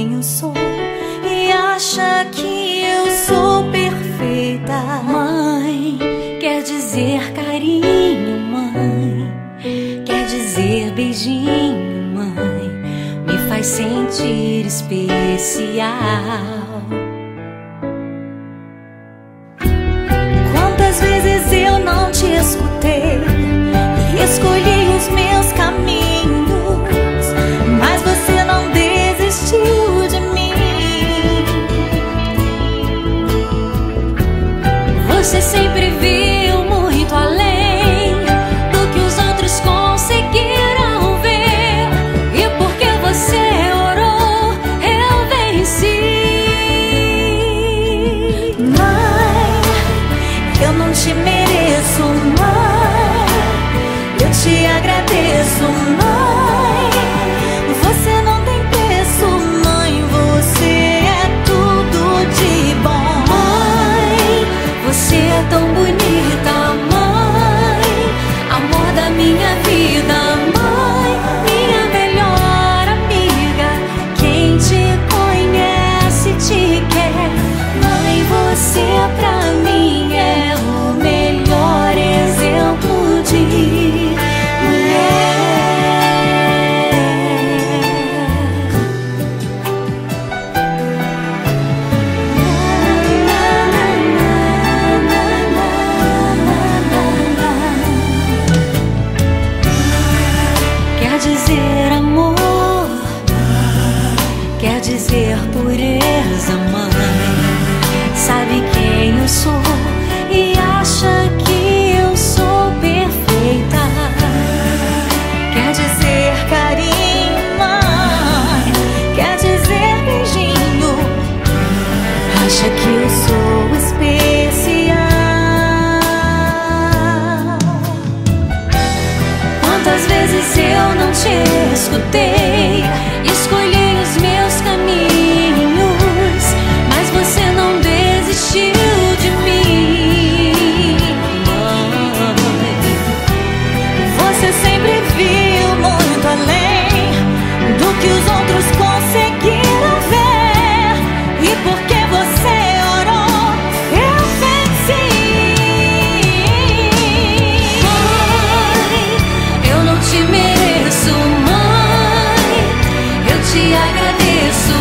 quem eu sou e acha que eu sou perfeita. Mãe, quer dizer carinho, mãe, quer dizer beijinho, mãe, me faz sentir especial. Quantas vezes eu não te escutei e escolhi os meus caminhos, mas você não desistiu de mim. Você sempre viu muito além do que os outros conseguiram ver, e porque você orou, eu venci. Mãe, eu não te mereço, mãe, eu te agradeço, mãe, você não tem preço, mãe, você é tudo de bom. Mãe, você é tão bonita, mãe, amor da minha vida, mãe, minha melhor amiga, quem te conhece te quer. Mãe, você pra mim é o melhor exemplo de mulher. Quer dizer amor, quer dizer pureza, mãe, sabe quem eu sou e acha que eu sou perfeita. Quer dizer carinho, mãe, quer dizer beijinho, acha que eu sou especial. Quantas vezes eu não te escutei, escolhi os meus caminhos, mas você não desistiu de mim. Mãe, você sempre viu muito além do que os outros conseguiram ver, e porque você orou, eu venci. Mãe, eu não te mereço, mãe, eu te agradeço,